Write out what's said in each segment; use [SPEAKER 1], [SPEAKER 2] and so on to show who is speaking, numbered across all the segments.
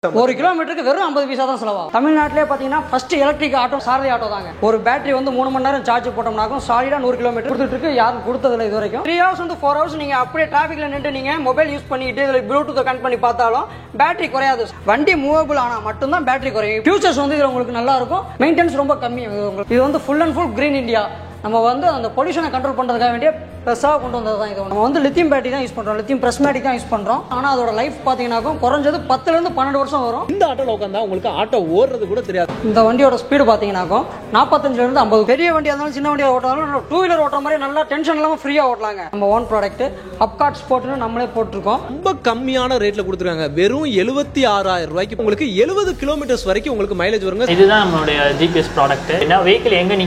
[SPEAKER 1] ஒரு கிலோமீட்டருக்கு வெறும் 50 பைசா தான் செலவாகும். தமிழ்நாட்டிலே பார்த்தீங்கன்னா ஃபர்ஸ்ட் எலக்ட்ரிக் ஆட்டோ சாரதி ஆட்டோ தாங்க. ஒரு பேட்டரி வந்து 3 மணி நேரம் சார்ஜ் போட்டோம்னாக்கும் சாலிடா 100 கிலோமீட்டர் கொடுத்துட்டு இருக்கு. யாரும் கொடுத்ததில்ல இது வரைக்கும். 3 ஹவர்ஸ் வந்து 4 ஹவர்ஸ் நீங்க அப்படியே டிராஃபிக்ல நின்று நீங்க மொபைல் யூஸ் பண்ணிட்டு இதுல ப்ளூடூத் கனெக்ட் பண்ணி பார்த்தாலும் பேட்டரி குறையாது. வண்டி மூவபிள் ஆனா மட்டும்தான் பேட்டரி குறையும். ஃபியூச்சர்ஸ் வந்து இது உங்களுக்கு நல்லா இருக்கும். மெயின்டெனன்ஸ் ரொம்ப கம்மி. இது வந்து full and full green India. நம்ம வந்து அந்த பொல்யூஷனை கண்ட்ரோல் பண்ணுறதுக்காக வேண்டிய ப்ளஸ்ஸாக கொண்டு வந்தது தான் இது. நம்ம வந்து லித்தியம் பேட்டரி தான் யூஸ் பண்ணுறோம், லித்தியம் பிரிஸ்மேட்டிக் தான் யூஸ் பண்ணுறோம். ஆனால் அதோட லைஃப் பார்த்தீங்கன்னா குறைஞ்சது 10 to 12 வருஷம் வரும்.
[SPEAKER 2] இந்த ஆட்டோவில் உட்காந்தா உங்களுக்கு ஆட்டோ ஓடுறது கூட தெரியாது.
[SPEAKER 1] இந்த வண்டியோட ஸ்பீடு பார்த்தீங்கன்னாக்கும் 45 to 50. பெரிய வண்டியாக இருந்தாலும் சின்ன வண்டியாக ஓட்டாலும் 2 வீலர் ஓட்டுற மாதிரி நல்லா டென்ஷன் இல்லாமல் ஃப்ரீயாக ஓட்டலாங்க. நம்ம ஓன் ப்ராடக்ட் அப்காட் ஸ்போர்ட்னு நம்மளே போட்டிருக்கோம்.
[SPEAKER 2] ரொம்ப கம்மியான ரேட்ல கொடுத்துருக்காங்க. வெறும் 76,000 ரூபாய்க்கு உங்களுக்கு 70 கிலோமீட்டர்ஸ் வரைக்கும் உங்களுக்கு மைலேஜ் வருங்க.
[SPEAKER 3] இதுதான் நம்மளுடைய ஜிபிஎஸ் ப்ராடக்ட். ஏன்னா வெஹிக்கிள் எங்க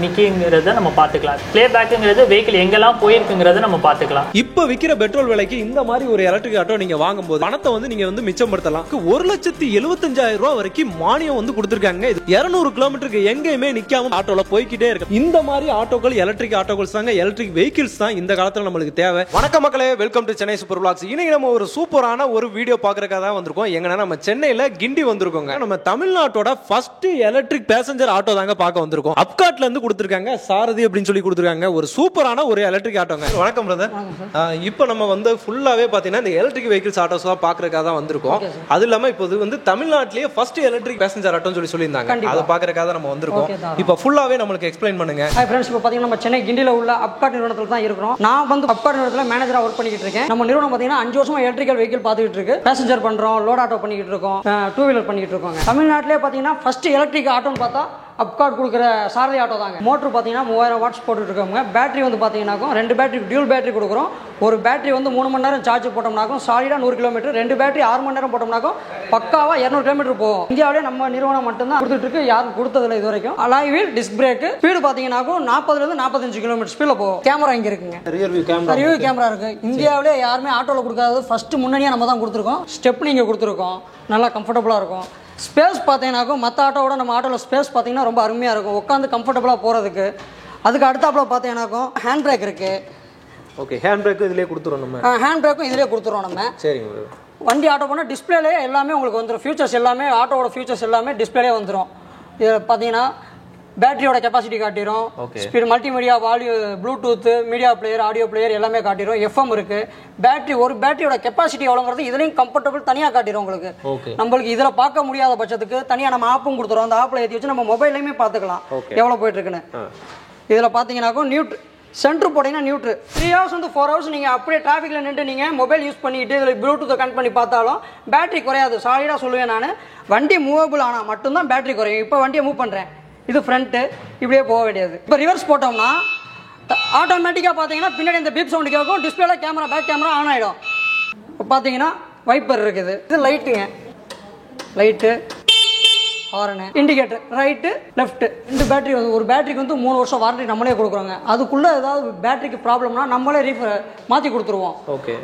[SPEAKER 3] நிற்கிறத நம்ம பார்த்துக்கலாம். ப்ளே பேக்குங்கிறது வெஹிக்கிள் எங்கெல்லாம் போயிருக்குங்கிறத நம்ம பார்த்துக்கலாம்.
[SPEAKER 2] இப்ப விக்கிற பெட்ரோல் விலைக்கு இந்த மாதிரி ஒரு எலக்ட்ரிக் ஆட்டோ நீங்க வாங்கும்போது பணத்தை வந்து நீங்க வந்து மிச்சப்படுத்தலாம். 1,75,000 ரூபாய் வரைக்கும் மானியம் வந்து கொடுத்துருக்காங்க. 200 கிலோமீட்டருக்கு எங்கேயுமே நிக்காம ஆட்டோல போய்கிட்டே இருக்கு. இந்த மாதிரி ஆட்டோக்கள் எலக்ட்ரிக் ஆட்டோக்கள் தாங்க, எலக்ட்ரிக் வெஹிக்கிள்ஸ் தான் இந்த காலத்துல நம்மளுக்கு தேவை. வணக்கம் மக்களே, welcome to Chennai super vlogs. இன்னைக்கு நம்ம ஒரு சூப்பரான ஒரு வீடியோ பாக்குறதுக்காக தான் வந்திருக்கோம். எங்கன்னா நம்ம சென்னையில கிண்டி வந்திருக்கோங்க. நம்ம தமிழ்நாட்டோட ஃபர்ஸ்ட் எலக்ட்ரிக் பேசஞ்சர் ஆட்டோ தாங்க பார்க்க வந்திருக்கோம். அப்காட்ல இருந்து கொடுத்துருக்காங்க, சாரதி அப்படின்னு சொல்லி கொடுத்துருக்காங்க. ஒரு சூப்பரான ஒரு எலக்ட்ரிக் ஆட்டோங்க. வணக்கம் பிரதர். இப்போ நம்ம வந்து ஃபுல்லாவே பாத்தீங்கன்னா இந்த எலக்ட்ரிக் வெஹிக்கிள்ஸ் ஆட்டோஸ் பாக்குறதுக்காக தான் வந்திருக்கோம். அது இல்லாம இப்போ வந்து தமிழ்நாட்டிலேயே ஃபர்ஸ்ட் எலக்ட்ரிக் பேசஞ்சர் ஆட்டோன்னு சொல்லியிருந்தாங்க. அதை பாக்குறதுக்காக தான் நம்ம வந்திருக்கோம். இப்போ ஃபுல்லாவே நம்மளுக்கு எக்ஸ்பிளைன் பண்ணுங்க.
[SPEAKER 1] ஹாய் ஃப்ரெண்ட்ஸ், இப்போ பார்த்தீங்கன்னா நம்ம சென்னை கிண்டியில் உள்ள அப்காட் நிறுவனத்தில் தான் இருக்கிறோம். நான் வந்து அப்காட் நிறுவனத்தில் மேனேஜராக ஒர்க் பண்ணிக்கிட்டு இருக்கேன். நம்ம நிறுவனம் பார்த்தீங்கன்னா 5 வருஷமா எலக்ட்ரிக்கல் வெஹிக்கிள் பார்த்துக்கிட்டு இருக்கு. பேசஞ்சர் பண்ணுறோம், லோட் ஆட்டோ பண்ணிக்கிட்டு இருக்கோம், 2 வீலர் பண்ணிக்கிட்டு இருக்கோம். தமிழ்நாட்டிலே பார்த்தீங்கன்னா ஃபர்ஸ்ட் எலக்ட்ரிக் ஆட்டோன்னு பார்த்தா அப்காட் கொடுக்குற சாரதி ஆட்டோ தாங்க. மோட்டர் பார்த்தீங்கன்னா 3000 வாட்ஸ் போட்டுட்டு இருக்கோங்க. பேட்டரி வந்து பார்த்தீங்கன்னாக்கும் 2 பேட்டரி டியூல் பேட்டரி கொடுக்குறோம். ஒரு பேட்டரி வந்து 3 மணி நேரம் சார்ஜ் போட்டோம்னாக்கும் சாலிடா 100 கிலோமீட்டர். 2 பேட்டரி 6 மணி நேரம் போட்டோம்னாக்கும் பக்காவா 200 கிலோமீட்டர் போகும். இந்தியாவிலே நம்ம நிறுவனம் மட்டும்தான் கொடுத்துட்டு இருக்கு. யாரும் கொடுத்ததில்ல இது வரைக்கும். Alloy wheel, disc brake, speed பார்த்தீங்கன்னாக்கும் 40 to 45 கிலோமீட்டர் ஸ்பீட்ல போகும். கேமரா இங்க இருக்குங்க, ரியர் வியூ கேமரா இருக்கு. இந்தியாவிலே யாருமே ஆட்டோல கொடுக்காதது ஃபர்ஸ்ட் முன்னணியா நம்ம தான் கொடுத்துருக்கோம். ஸ்டெப்னி இங்க கொடுத்துருக்கோம், நல்லா கம்ஃபர்டபுளா இருக்கும். ஸ்பேஸ் பார்த்தீங்கன்னாக்கும் மற்ற ஆட்டோவோட நம்ம ஆட்டோவில் ஸ்பேஸ் பார்த்தீங்கன்னா ரொம்ப அருமையாக இருக்கும், உட்காந்து கம்ஃபர்டபுளாக போகிறதுக்கு. அதுக்கு அடுத்தாப்பில் பார்த்தீங்கன்னாக்கும் ஹேண்ட் பிரேக் இருக்குது.
[SPEAKER 2] ஓகே, ஹேண்ட் பிரேக்கும் இதிலே கொடுத்துருவோம். நம்ம
[SPEAKER 1] ஹேண்ட் பிரேக்கும் இதிலே கொடுத்துருவோம். நம்ம சரிங்க. வண்டி ஆட்டோ போனால் டிஸ்பிளேலேயே எல்லாமே உங்களுக்கு வந்துடும். ஃபியூச்சர்ஸ் எல்லாமே ஆட்டோவோட ஃபியூச்சர்ஸ் எல்லாமே டிஸ்பிளேலே வந்துடும். இதில் பார்த்தீங்கன்னா பேட்டரியோட கெப்பாசிட்டி காட்டிடும், speed, multimedia, value, Bluetooth, media player, audio player எல்லாமே காட்டிடும். எஃப்எம் இருக்கு. பேட்டரி ஒரு பேட்டரியோட கெப்பாசிட்டி எவ்வளோங்கிறது இதுலையும் கம்ஃபர்டபுள் தனியாக காட்டிடும் உங்களுக்கு. நம்மளுக்கு இதில் பார்க்க முடியாத பட்சத்துக்கு தனியாக நம்ம ஆப்பும் கொடுத்துரும். அந்த ஆப்பில் ஏற்றி வச்சு நம்ம மொபைல்லையுமே பார்த்துக்கலாம் எவ்வளோ போயிட்டு இருக்குன்னு. இதில் பார்த்தீங்கன்னாக்கும் நியூட்ரு சென்ட்ரு போட்டிங்கன்னா நியூட்ரு. 3 ஹவர்ஸ் வந்து 4 ஹவர்ஸ் நீங்கள் அப்படியே டிராஃபிக்கில் நின்று நீங்கள் மொபைல் யூஸ் பண்ணிட்டு இதில் ப்ளூடூத்தை கனெக்ட் பண்ணி பார்த்தாலும் பேட்டரி குறையாது. சாலிடாக சொல்லுவேன் நான். வண்டி மூவபிள் ஆனால் மட்டும்தான் பேட்டரி குறையும். இப்போ வண்டியை மூவ் பண்ணுறேன், இது ஃப்ரண்ட்டு, இப்படியே போக வேண்டியது. இப்போ ரிவர்ஸ் போட்டோம்னா ஆட்டோமேட்டிக்காக பார்த்தீங்கன்னா பின்னாடி இந்த பீப் சவுண்டு கேட்கும். டிஸ்பிளேல கேமரா, பேக் கேமரா ஆன் ஆகிடும். இப்போ பார்த்தீங்கன்னா வைப்பர் இருக்குது. இது லைட்டுங்க, light, horn, indicator, right, left. 2 battery வந்து ஒரு பேட்டரிக்கு வந்து 3 வருஷம் வாரண்டி நம்மளே கொடுக்குறோங்க. அதுக்குள்ளே ஏதாவது பேட்டரிக்கு ப்ராப்ளம்னா நம்மளே மாற்றி கொடுத்துருவோம்.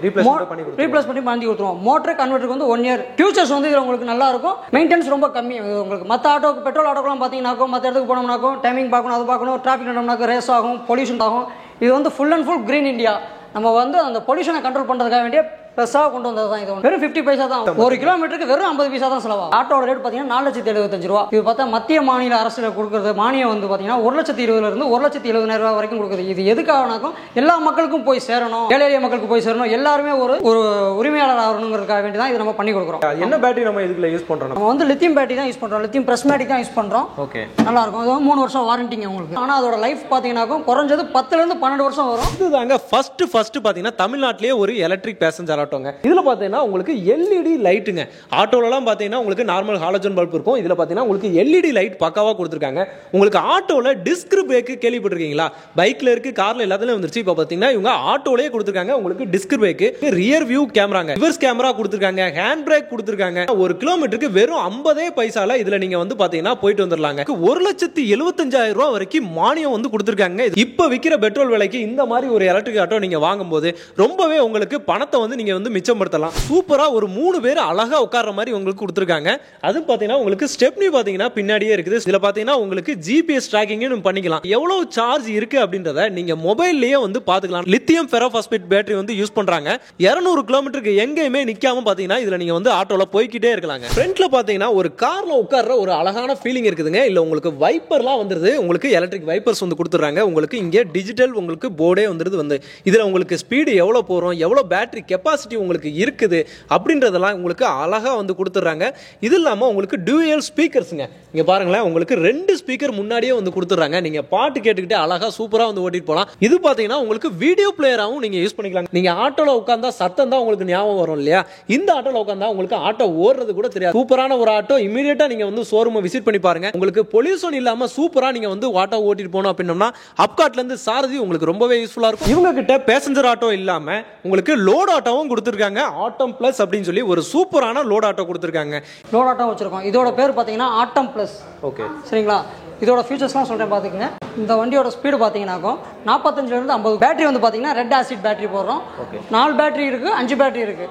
[SPEAKER 1] ரீப்ளேஸ் பண்ணி மாற்றி கொடுத்துருவோம். மோட்டர் கன்வெர்ட்டருக்கு வந்து 1 இயர். ஃபியூச்சர்ஸ் வந்து இதில் உங்களுக்கு நல்லா இருக்கும். மெயின்டெனன்ஸ் ரொம்ப கம்மி உங்களுக்கு. மற்ற ஆட்டோக்கு, பெட்ரோல் ஆட்டோக்கெல்லாம் பார்த்தீங்கன்னாக்கும் மற்ற இடத்துக்கு போனோம்னாக்கும் டைமிங் பார்க்கணும், அது பார்க்கணும், டிராஃபிக் நடந்தோம்னாக்கும் ரேஸ் ஆகும், பொல்யூஷன் ஆகும். இது வந்து full and full green India. நம்ம வந்து அந்த பொல்யூஷனை கண்ட்ரோல் பண்ணுறதுக்காக வேண்டிய ப்ளஸ்ஸாக கொண்டு வந்தது தான் இது. வெறும் 50 பைசா தான். ஒரு கிலோமீட்டருக்கு வெறும் 50 பைசா தான் செலவாகும். ஆட்டோட ரேட் பார்த்தீங்கன்னா 4,75,000 ரூபா. இது பார்த்தா மத்திய மாநில அரசில் கொடுக்குறது மானியம் வந்து பார்த்தீங்கன்னா 1,20,000 1,70,000 ரூபா வரைக்கும் கொடுக்குது. இது எதுக்காகனாக்கும் எல்லா மக்களுக்கும் போய் சேரணும், ஏழை எளிய மக்களுக்கு போய் சேரணும், எல்லாருமே ஒரு உரிமையாளர் ஆகணுங்கிறதுக்காக வேண்டி தான் இதை நம்ம பண்ணி கொடுக்குறோம்.
[SPEAKER 2] என்ன பேட்டரி நம்ம இதுக்குள்ள யூஸ் பண்றோம்?
[SPEAKER 1] நம்ம வந்து லித்தியம் பேட்டரி தான் யூஸ் பண்றோம், லித்தியம் பிரிஸ்மேட்டிக் தான் யூஸ் பண்றோம். ஓகே, நல்லா இருக்கும். அது 3 வருஷம் வாரண்டிங்க உங்களுக்கு. ஆனால் அதோட லைஃப் பார்த்தீங்கன்னாக்கும் குறைஞ்சது 10 to 12 வருஷம் வரும்.
[SPEAKER 2] இதுதாங்க ஃபர்ஸ்ட் பார்த்தீங்கன்னா தமிழ்நாட்டிலேயே ஒரு எலக்ட்ரிக் பேசஞ்சர் ஆட்டோங்க. இதுல பார்த்தீங்கன்னா உங்களுக்கு எல்இடி லைட்டுங்க. ஆட்டோலலாம் பார்த்தீங்கன்னா உங்களுக்கு நார்மல் ஹாலஜன் பல்ப் இருக்கும். இதுல பார்த்தீங்கன்னா உங்களுக்கு எல்இடி லைட் பக்காவா கொடுத்துருக்காங்க. உங்களுக்கு ஆட்டோல டிஸ்க் பிரேக் கேள்விப்பட்டிருக்கீங்களா? பைக்ல இருக்கு, கார்ல எல்லாத்துலயும் வந்துருச்சு. இப்போ பார்த்தீங்கன்னா இவங்க ஆட்டோலயே கொடுத்துருக்காங்க உங்களுக்கு டிஸ்க் பிரேக், ரியர் வியூ கேமராங்க, ரிவர்ஸ் கேமரா கொடுத்துருக்காங்க, ஹேண்ட் பிரேக் கொடுத்துருக்காங்க. ஒரு கிலோமீட்டருக்கு வெறும் 50 பைசால இதுல நீங்க வந்து பாத்தீங்கன்னா போயிட்டு வந்துடலாங்க. 1,75,000 ரூபாய் வரைக்கும் மானியம் வந்து கொடுத்துருக்காங்க. இப்ப விக்கிற பெட்ரோல் விலைக்கு இந்த மாதிரி ஒரு எலக்ட்ரிக் ஆட்டோ நீங்க வாங்கும்போது ரொம்பவே உங்களுக்கு பணத்தை வந்து நீங்க வந்து மிச்சப்படுத்தலாம். சூப்பரா ஒரு 3 பேர் அழகா உட்கார்ற மாதிரி உங்களுக்கு கொடுத்துருக்காங்க. அது பாத்தீங்கன்னா உங்களுக்கு ஸ்டெப்னி பாத்தீங்கன்னா பின்னாடியே இருக்குது. இதுல பாத்தீங்கன்னா உங்களுக்கு ஜிபிஎஸ் ட்ராக்கிங்கும் பண்ணிக்கலாம். எவ்வளவு சார்ஜ் இருக்கு அப்படின்றத நீங்க மொபைல்லயே வந்து பாத்துக்கலாம். லித்தியம் ஃபெரோபாஸ்பேட் பேட்டரி வந்து யூஸ் பண்றாங்க. 200 கிலோமீட்டருக்கு எங்கேயுமே நிக்காம பாத்தீங்கன்னா இதுல நீங்க வந்து ஆட்டோல போய்கிட்டே இருக்கலாங்க. ஃப்ரண்ட்ல பாத்தீங்கன்னா ஒரு கார்ல உட்கார்ற ஒரு அழகான ஃபீலிங் இருக்குதுங்க. இல்ல உங்களுக்கு வைப்பர்லாம் வந்துருது. உங்களுக்கு எலக்ட்ரிக் வைப்பர்ஸ் வந்து கொடுத்துறாங்க. உங்களுக்கு இங்க டிஜிட்டல் உங்களுக்கு போர்டே வந்துருது. வந்து இதுல உங்களுக்கு ஸ்பீடு எவ்வளவு போறோம், எவ்வளவு பேட்டரி கெபாசிட்டி உங்களுக்கு இருக்குது அப்படின்றதெல்லாம் உங்களுக்கு அழகா வந்து கொடுத்துறாங்க. இது இல்லாம உங்களுக்கு டூயல் ஸ்பீக்கர்ஸ்ங்க. இங்க பாருங்களேன், உங்களுக்கு 2 ஸ்பீக்கர் முன்னாடியே வந்து கொடுத்துறாங்க. நீங்க பாட்டு கேட்டுக்கிட்டே அழகா சூப்பரா வந்து ஓட்டிட்டு போலாம். இது பாத்தீங்கன்னா உங்களுக்கு வீடியோ பிளேயராவும் நீங்க யூஸ் பண்ணிக்கலாம். நீங்க ஆட்டோல உட்கார்ந்தா சத்தம் தான் உங்களுக்கு ஞாபகம் வரும் இல்லையா? இந்த ஆட்டோல உட்கார்ந்தா உங்களுக்கு ஆட்டோ ஓடுறது கூட தெரியாது. சூப்பரான ஒரு ஆட்டோ. இமிடியேட்டா நீங்க வந்து ஷோரூமை விசிட் பண்ணி பாருங்க. உங்களுக்கு பொல்யூஷன் இல்லாம சூப்பரா நீங்க வந்து ஆட்டோ ஓட்டிட்டு போகணும் அப்படின்னா அப்காட்ல இருந்து சாரதி உங்களுக்கு ரொம்பவே யூஸ்ஃபுல்லா இருக்கும். இவங்க கிட்ட பேசஞ்சர் ஆட்டோ இல்லாம உங்களுக்கு லோட் ஆட்டோவும் கொடுத்துருக்காங்க. ஆட்டம் பிளஸ் அப்படின்னு சொல்லி ஒரு சூப்பரான லோட் ஆட்டோ கொடுத்துருக்காங்க.
[SPEAKER 1] லோட் ஆட்டோ வச்சிருக்கோம். இதோட பேர் பாத்தீங்கன்னா ஆட்டம் பிளஸ்.
[SPEAKER 2] ஓகே,
[SPEAKER 1] சரிங்களா? இதோட ஃபீச்சர்ஸ்லாம் சொல்றேன் பாத்துக்கங்க. இந்த வண்டியோட ஸ்பீடு பாத்தீங்கன்னாக்கும் 45ல இருந்து 50. பேட்டரி வந்து பாத்தீங்கன்னா ரெட் ஆசிட் பேட்டரி போடுறோம். 4 பேட்டரி இருக்கு, 5 பேட்டரி இருக்கு.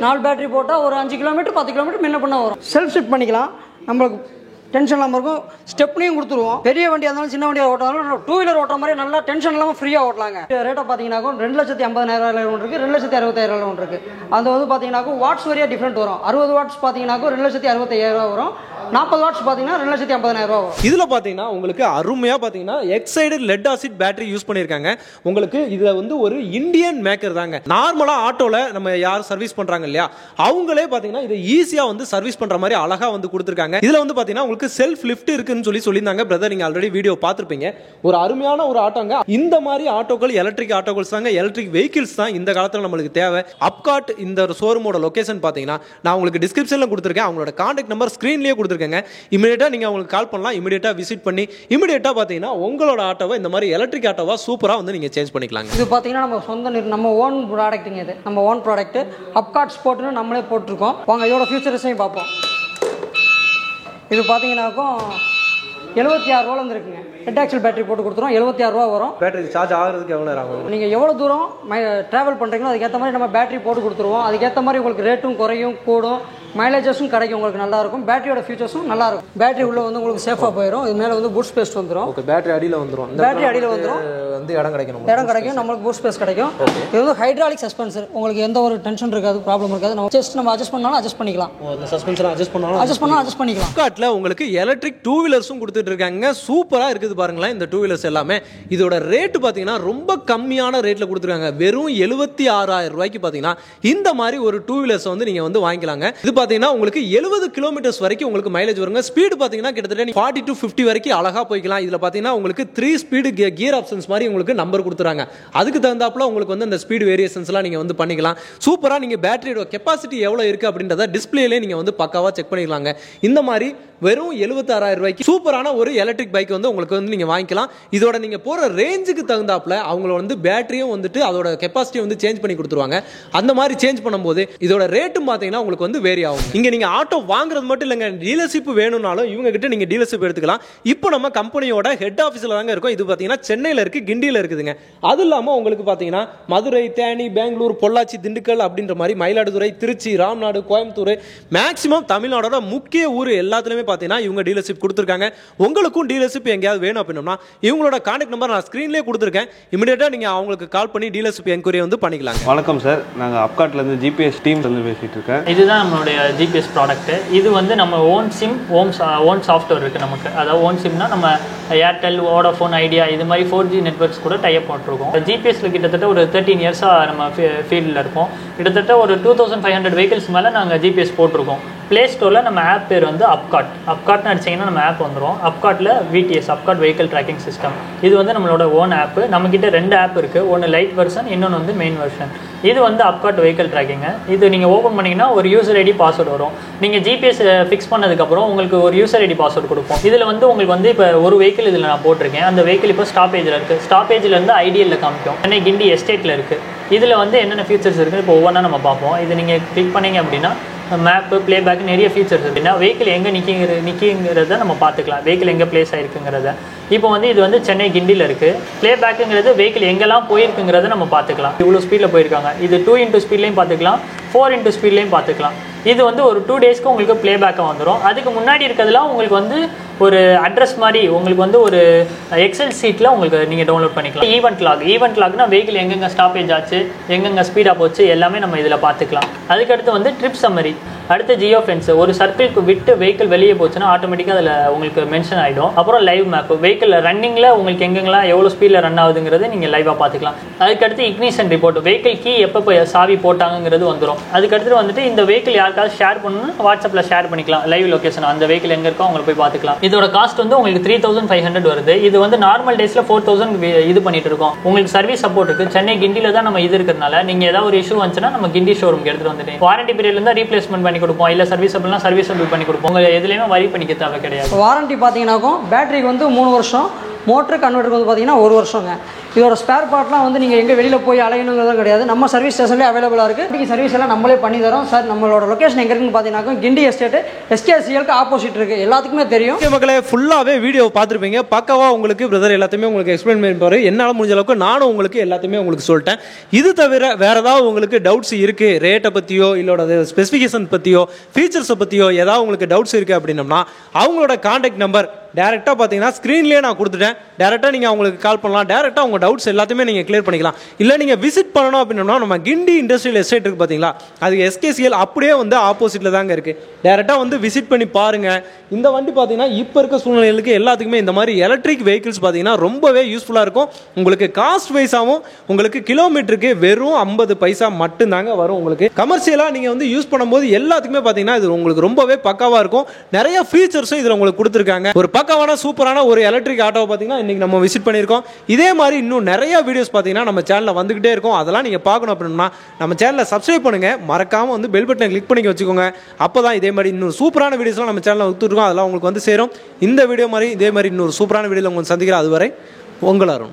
[SPEAKER 1] 4 பேட்டரி போட்டா ஒரு 5 கிலோமீட்டர் 10 கிலோமீட்டர் முன்ன பண்ண வரும். செல்ஃப் ஷிஃப்ட் பண்ணிக்கலாம். நம்மளுக்கு டென்ஷன் இல்லாமல் இருக்கும். ஸ்டெப்னியும் கொடுத்துருவோம். பெரிய வண்டியாக இருந்தாலும் சின்ன வண்டியாக ஓட்டாலும் 2 வீலர் ஓட்டுற மாதிரி நல்லா டென்ஷன் இல்லாமல் ஃப்ரீயாக ஓட்டலாங்க. ரேட்டை பார்த்தீங்கன்னாக்கும் 2,50,000 ஒன்று இருக்குது, 2,60,000 ஒன்று இருக்குது. அது வந்து பார்த்தீங்கன்னாக்கும் வாட்ஸ் வரையா டிஃப்ரெண்ட் வரும். 60 வாட்ஸ் பார்த்தீங்கன்னாக்கும் 2,65,000 வரும். 40 வாட்ஸ் பார்த்தீங்கன்னா 2,50,000 வரும்.
[SPEAKER 2] இதில் பார்த்தீங்கன்னா உங்களுக்கு அருமையாக பார்த்தீங்கன்னா excited lead acid battery use பண்ணியிருக்காங்க. உங்களுக்கு இதில் வந்து ஒரு இந்தியன் மேக்கர் தாங்க. நார்மலாக ஆட்டோவில் நம்ம யார் சர்வீஸ் பண்ணுறாங்க இல்லையா, அவங்களே பார்த்தீங்கன்னா இதை ஈஸியாக வந்து சர்வீஸ் பண்ணுற மாதிரி அழகாக வந்து கொடுத்துருக்காங்க. இதில் வந்து பார்த்தீங்கன்னா உங்களுக்கு செல்ஃப் லிஃப்ட் இருக்குன்னு சொல்லியிருந்தாங்க பிரதர். நீங்க ஆல்ரெடி வீடியோ பார்த்துருப்பீங்க. ஒரு அருமையான ஒரு ஆட்டோங்க. இந்த மாதிரி ஆட்டோக்கள் எலக்ட்ரிக் ஆட்டோக்கள் தாங்க, எலக்ட்ரிக் வெஹிக்கிள்ஸ் தான் இந்த காலத்தில் நம்மளுக்கு தேவை. அப்காட் இந்த ஷோரூமோட லொகேஷன் பார்த்தீங்கன்னா நான் உங்களுக்கு டிஸ்கிரிப்ஷனில் கொடுத்துருக்கேன். அவங்களோட கான்டாக்ட் நம்பர் ஸ்க்ரீன்லேயே கொடுத்துருக்கேங்க. இமீடியட்டாக நீங்கள் அவங்களுக்கு கால் பண்ணலாம். இமீடியட்டாக விசிட் பண்ணி இமீடியட்டாக பார்த்தீங்கன்னா உங்களோட ஆட்டோவை இந்த மாதிரி எலக்ட்ரிக் ஆட்டோவா சூப்பராக வந்து நீங்கள் சேஞ்ச் பண்ணிக்கலாங்க.
[SPEAKER 1] இது பார்த்தீங்கன்னா நம்ம சொந்த நம்ம ஓன் ப்ராடக்ட்டுங்க. இது நம்ம ஓன் ப்ராடக்ட். அப்காட் ஸ்போர்ட்னு நம்மளே போட்டிருக்கோம். வாங்க இதோட ஃபியூச்சர்ஸையும் பார்ப்போம். இது பார்த்தீங்கன்னாக்கும் 76 ரூபால இருந்து இருக்குங்க. ஹெட் ஆக்சல் பேட்டரி போட்டு கொடுத்துரும். 76 ரூபா வரும்.
[SPEAKER 2] பேட்டரி சார்ஜ் ஆகிறதுக்கு எவ்வளோ நேரம் ஆகும்?
[SPEAKER 1] நீங்கள் எவ்வளோ தூரம் ட்ராவல் பண்ணுறீங்களோ அதுக்கேற்ற மாதிரி நம்ம பேட்டரி போட்டு கொடுத்துருவோம். அதுக்கேற்ற மாதிரி உங்களுக்கு ரேட்டும் குறையும் கூடும், மைலேஜஸும் கிடைக்கும். உங்களுக்கு நல்லா இருக்கும். பேட்டரியோட ஃபீச்சர்ஸும் நல்லா இருக்கும். பேட்டரி உள்ள வந்து உங்களுக்கு சேஃபாக போயிடும். இது மேலே வந்து பூட் ஸ்பேஸ் வந்துடும்.
[SPEAKER 2] ஓகே, பேட்டரி அடியில் வந்துடும்.
[SPEAKER 1] பேட்டரி அடியில் வந்துடும்.
[SPEAKER 2] வந்து இடம் கிடைக்கும்.
[SPEAKER 1] நம்மளுக்கு பூட் ஸ்பேஸ் கிடைக்கும். இது வந்து ஹைட்ராலிக் சஸ்பென்சர். உங்களுக்கு எந்த ஒரு டென்ஷன் இருக்காது, ப்ராப்ளம் இருக்காது. நம்ம அட்ஜஸ்ட் பண்ணாலும் அட்ஜஸ்ட் பண்ணிக்கலாம்.
[SPEAKER 2] இந்த சஸ்பென்ஷன் அட்ஜஸ்ட் பண்ணாலும்
[SPEAKER 1] அட்ஜஸ்ட் பண்ணிக்கலாம்.
[SPEAKER 2] அப்காட்ல உங்களுக்கு எலக்ட்ரிக் 2 வீலர்ஸும் கொடுத்துட்டு இருக்காங்க. சூப்பரா இருக்குது பாருங்களேன் இந்த 2 வீலர்ஸ் எல்லாமே. இதோட ரேட் பாத்தீங்கன்னா ரொம்ப கம்மியான ரேட்ல கொடுத்துருக்காங்க. வெறும் 76,000 ரூபாய்க்கு பாத்தீங்கன்னா இந்த மாதிரி ஒரு 2 வீலர்ஸ் வந்து நீங்க வந்து வாங்கிக்கலாங்க. இது பாத்தீங்கன்னா உங்களுக்கு 70 கிலோமீட்டர்ஸ் வரைக்கும் உங்களுக்கு மைலேஜ் வருங்க. ஸ்பீடு பாத்தீங்கன்னா கிட்டத்தட்ட 40 to 50 வரைக்கும் அழகா போய்க்கலாம். இதுல பாத்தீங்கன்னா உங்களுக்கு 3 ஸ்பீடு கியர் ஆப்ஷன்ஸ் மாதிரி உங்களுக்கு நம்பர் கொடுத்துறாங்க. அதுக்கு தகுந்தாப்புல உங்களுக்கு வந்து அந்த ஸ்பீடு வேரியேஷன்ஸ் எல்லாம் நீங்க வந்து பண்ணிக்கலாம். சூப்பரா நீங்க பேட்டரியோட கெபாசிட்டி எவ்வளவு இருக்கு அப்படின்றத டிஸ்பிளேல நீங்க வந்து பக்காவா செக் பண்ணிக்கலாங்க. இந்த மாதிரி வெறும் 76,000 ரூபாய்க்கு சூப்பரான ஒரு எலக்ட்ரிக் பைக் வந்து உங்களுக்கு வந்து நீங்க வாங்கிக்கலாம். இதோட நீங்க போற ரேஞ்சுக்கு தகுந்தாப்புல அவங்க வந்து பேட்டரியும் வந்துட்டு அதோட கெபாசிட்டி வந்து சேஞ்ச் பண்ணி கொடுத்துருவாங்க. அந்த மாதிரி சேஞ்ச் பண்ணும்போது இதோட ரேட்டும் பாத்தீங்கன்னா உங்களுக்கு வந்து வேரி ஆகும். இங்க நீங்க ஆட்டோ வாங்குறது மட்டும் இல்லைங்க, டீலர்ஷிப் வேணும்னாலும் இவங்க கிட்ட நீங்க டீலர்ஷிப் எடுத்துக்கலாம். இப்போ நம்ம கம்பெனியோட ஹெட் ஆஃபீஸ்ல தாங்க இருக்கும். இது பாத்தீங்கன்னா சென்னையில இருக்கு, கிண்டியில இருக்குதுங்க. அது இல்லாம உங்களுக்கு பாத்தீங்கன்னா மதுரை, தேனி, பெங்களூர், பொள்ளாச்சி, திண்டுக்கல் அப்படின்ற மாதிரி மயிலாடுதுறை, திருச்சி, ராம்நாடு, கோயம்புத்தூர், மேக்ஸிமம் தமிழ்நாடோட முக்கிய ஊர் எல்லாத்துலயுமே பாத்தீங்கன்னா இவங்க டீலர்ஷிப் கொடுத்துருக்காங்க. உங்களுக்கும் டீலர்ஷிப் எங்கேயாவது வேணும் அப்படின்னா இவங்களோட கான்டாக்ட் நம்பர் நான் ஸ்கிரீன்லேயே கொடுத்துருக்கேன். இமிடியேட்டா நீங்க அவங்களுக்கு கால் பண்ணி டீலர்ஷிப் என்கொயரி வந்து பண்ணிக்கலாம்.
[SPEAKER 4] வணக்கம் சார், நாங்கள் அப்காட்ல இருந்து ஜிபிஎஸ் டீம் வந்து பேசிட்டு இருக்கேன்.
[SPEAKER 3] இதுதான் நம்மளுடைய ஜிபிஎஸ் ப்ராடக்ட். இது வந்து நம்ம ஓன் சிம் ஓன் சாஃப்ட்வேர் இருக்குது நமக்கு. அதாவது ஓன் சிம்னா நம்ம ஏர்டெல், வோடாஃபோன், ஐடியா இது மாதிரி 4G நெட்வொர்க்ஸ் கூட டைப் போட்டிருக்கோம். ஜிபிஎஸ்ல கிட்டத்தட்ட ஒரு 13 இயர்ஸாக நம்ம ஃபீல்டில் இருக்கோம். கிட்டத்தட்ட ஒரு 2500 வெஹிக்கிள்ஸ் மேலே நாங்கள் ஜிபிஎஸ் போட்டிருக்கோம். ப்ளே ஸ்டோரில் நம்ம ஆப் பேர் வந்து அப்காட்னு அடிச்சிங்கன்னா நம்ம ஆப் வந்துடும். அப்காட்டில் விடிஎஸ், அப்காட் வெஹிக்கிள் ட்ராக்கிங் சிஸ்டம். இது வந்து நம்மளோட ஓன் ஆப்பு. நம்மக்கிட்ட 2 ஆப் இருக்குது. ஒன்று லைட் வெர்ஷன், இன்னொன்று வந்து மெயின் வெர்ஷன். இது வந்து அப்காட் வெஹிக்கிள் ட்ராக்கிங்கு. இது நீங்கள் ஓப்பன் பண்ணிங்கன்னா ஒரு யூசர் ஐடி பாஸ்வேர்டு வரும். நீங்கள் ஜிபிஎஸ் ஃபிக்ஸ் பண்ணதுக்கப்புறம் உங்களுக்கு ஒரு யூசர் ஐடி பாஸ்வேர்டு கொடுப்போம். இதில் வந்து உங்களுக்கு வந்து இப்போ ஒரு வெஹிக்கிள் இதில் நான் போட்டிருக்கேன். அந்த வெஹிக்கிள் இப்போ ஸ்டாப்பேஜில் இருக்குது. ஸ்டாப்பேஜிலேருந்து ஐடிஎல்ல காமிக்கும். சென்னை கிண்டி எஸ்டேட்டில் இருக்குது. இதில் வந்து என்னென்ன ஃபீச்சர்ஸ் இருக்குன்னு இப்போ ஒவ்வொன்றா நம்ம பார்ப்போம். இது நீங்கள் கிளிக் பண்ணிங்க அப்படின்னா மேப்பு, ப்ளேபேக் நிறைய ஃபீச்சர்ஸ் இருக்குன்னா வெஹிக்கிள் எங்கே நிற்கிங்கிறத நம்ம பார்த்துக்கலாம். வெஹிக்கிள் எங்கே பிளேஸ் ஆகிருக்குங்கிறத. இப்போ வந்து இது வந்து சென்னை கிண்டியில் இருக்குது. ப்ளேபேக்குங்கிறது வெஹிக்கிள் எங்கெல்லாம் போயிருக்குங்கிறத நம்ம பார்த்துக்கலாம். இவ்வளோ ஸ்பீடில் போயிருக்காங்க. இது 2x ஸ்பீட்லேயும் பார்த்துக்கலாம், 4x ஸ்பீட்லேயும் பார்த்துக்கலாம். இது வந்து ஒரு 2 டேஸ்க்கு உங்களுக்கு ப்ளேபேக்காக வந்துடும். அதுக்கு முன்னாடி இருக்கிறதுலாம் உங்களுக்கு வந்து ஒரு அட்ரஸ் மாதிரி உங்களுக்கு வந்து ஒரு எக்ஸல் சீட்டில் உங்களுக்கு நீங்கள் டவுன்லோட் பண்ணிக்கலாம். ஈவெண்ட் லாக்னா வெஹிக்கிள் எங்கெங்கே ஸ்டாப்பேஜ் ஆச்சு, எங்கெங்கே ஸ்பீடாக போச்சு எல்லாமே நம்ம இதில் பார்த்துக்கலாம். அதுக்கடுத்து வந்து ட்ரிப் சம்மரி, அடுத்து ஜியோ ஃபென்ஸ். ஒரு சர்க்கிளுக்கு விட்டு வெஹிக்கிள் வெளியே போச்சுன்னா ஆட்டோமேட்டிக்காக அதில் உங்களுக்கு மென்ஷன் ஆகிடும். அப்புறம் லைவ் மேப், வெஹிக்கிள் ரன்னிங்கில் உங்களுக்கு எங்கெங்கெல்லாம் எவ்வளோ ஸ்பீடில் ரன் ஆகுதுங்கிறது நீங்கள் லைவாக பார்த்துக்கலாம். அதுக்கடுத்து இக்னிஷன் ரிப்போர்ட், வெஹிக்கிள் கீ எப்போ சாவி போட்டாங்கிறது வந்துடும். அதுக்கடுத்து வந்துட்டு இந்த வெஹிக்கிள் யாருக்காவது ஷேர் பண்ணணும்னு வாட்ஸ்அப்பில் ஷேர் பண்ணிக்கலாம். லைவ் லொக்கேஷன் அந்த வெஹிக்கிள் எங்கே இருக்கோ அவங்களை போய் பார்த்துக்கலாம். இதோட காஸ்ட் வந்து உங்களுக்கு 3500 வருது. இது வந்து நார்மல் டேஸில் 4000 இது பண்ணிட்டு இருக்கோம். உங்களுக்கு சர்வீஸ் சப்போர்ட் இருக்குது. சென்னை கிண்டியில் தான் நம்ம இது இருக்கிறதுனால நீங்கள் ஏதாவது ஒரு இஷ்யூ வந்துச்சுன்னா நம்ம கிண்டி ஷோரூம்க்கு எடுத்துகிட்டு வந்துட்டு வாரண்டி பீரியட்ல இருந்தால் ரீப்ளேஸ்மெண்ட் பண்ணி கொடுப்போம். இல்லை சர்வீஸபிள்னா சர்வீஸபிள் பண்ணி கொடுப்போம். உங்களுக்கு எதுலையுமே வரி பண்ணிக்க தேவை கிடையாது.
[SPEAKER 1] வாரண்டி பார்த்தீங்கன்னாக்கும் பேட்டரிக்கு வந்து 3 வருஷம், மோட்டர் கன்வெர்ட்டருக்கு வந்து பார்த்தீங்கன்னா 1 வருஷங்க. இதோட ஸ்பேர் பார்ட்லாம் வந்து நீங்கள் எங்கே வெளியில் போய் அலையணுங்கிறதும் கிடையாது. நம்ம சர்வீஸ் ஸ்டேஷன்லேயே அவைலபிளாக இருக்குது. இன்றைக்கி சர்வீஸ் எல்லாம் நம்மளே பண்ணி தரோம் சார். நம்மளோட லொக்கேஷன் எங்கே இருக்குன்னு பார்த்தீங்கன்னா கிண்டி எஸ்டேட் SKCL ஆப்போசிட் இருக்குது. எல்லாத்துக்குமே தெரியும்.
[SPEAKER 2] மக்களே ஃபுல்லாகவே வீடியோ பார்த்துருப்பீங்க. பக்காவாக உங்களுக்கு பிரதர் எல்லாத்தையுமே உங்களுக்கு எக்ஸ்பிளைன் பண்ணி போகிற என்னால் முடிஞ்ச அளவுக்கு நானும் உங்களுக்கு எல்லாத்தையுமே உங்களுக்கு சொல்லிட்டேன். இது தவிர வேறு ஏதாவது உங்களுக்கு டவுட்ஸ் இருக்குது, ரேட்டை பற்றியோ இல்லோட ஸ்பெசிஃபிகேஷன் பற்றியோ ஃபீச்சர்ஸை பற்றியோ ஏதாவது உங்களுக்கு டவுட்ஸ் இருக்குது அப்படின்னம்னா அவங்களோட கான்டாக்ட் நம்பர் டேரெக்டாக பார்த்தீங்கன்னா ஸ்க்ரீன்லேயே நான் கொடுத்துட்டேன். டேரெக்டாக நீங்கள் அவங்களுக்கு கால் பண்ணலாம். டேரெக்டாக உங்கள் டவுட்ஸ் எல்லாத்தையுமே நீங்கள் கிளியர் பண்ணிக்கலாம். இல்லை நீங்கள் விசிட் பண்ணணும் அப்படின்னா நம்ம கிண்டி இண்டஸ்ட்ரியல் எஸ்டேட் இருக்குது பார்த்தீங்களா, அது SKCL அப்படியே வந்து ஆப்போசிட்டில் தாங்க இருக்குது. டேரெக்டாக வந்து விசிட் பண்ணி பாருங்கள். இந்த வண்டி பார்த்தீங்கன்னா இப்போ இருக்க சூழ்நிலைகளுக்கு எல்லாத்துக்குமே இந்த மாதிரி எலக்ட்ரிக் வெஹிக்கிள்ஸ் பார்த்தீங்கன்னா ரொம்பவே யூஸ்ஃபுல்லாக இருக்கும். உங்களுக்கு காஸ்ட் வைஸாகவும் உங்களுக்கு கிலோமீட்டருக்கு வெறும் 50 பைசா மட்டும்தாங்க வரும். உங்களுக்கு கமர்ஷியலாக நீங்கள் வந்து யூஸ் பண்ணும்போது எல்லாத்துக்குமே பார்த்தீங்கன்னா இது உங்களுக்கு ரொம்பவே பக்காவாக இருக்கும். நிறைய ஃபீச்சர்ஸும் இதில் உங்களுக்கு கொடுத்துருக்காங்க. ஒரு பக்காவான சூப்பரான ஒரு எலக்ட்ரிக் ஆட்டோவை பார்த்தீங்கன்னா இன்னைக்கு நம்ம விசிட் பண்ணியிருக்கோம். இதே மாதிரி இன்னும் நிறைய வீடியோஸ் பார்த்தீங்கன்னா நம்ம சேனலில் வந்துகிட்டே இருக்கும். அதெல்லாம் நீங்கள் பார்க்கணும் அப்படின்னா நம்ம சேனலை சப்ஸ்கிரைப் பண்ணுங்க. மறக்காமல் வந்து பெல் பட்டனை கிளிக் பண்ணி வச்சுக்கோங்க. அப்போ தான் இதே மாதிரி இன்னும் சூப்பரான வீடியோஸ்லாம் நம்ம சேனலில் கொடுத்துருக்கோம். அதெல்லாம் உங்களுக்கு வந்து சேரும். இந்த வீடியோ மாதிரி இதே மாதிரி இன்னொரு சூப்பரான வீடியோவில் உங்களுக்கு சந்திக்கிறேன். அதுவரை உங்கள் அருண்.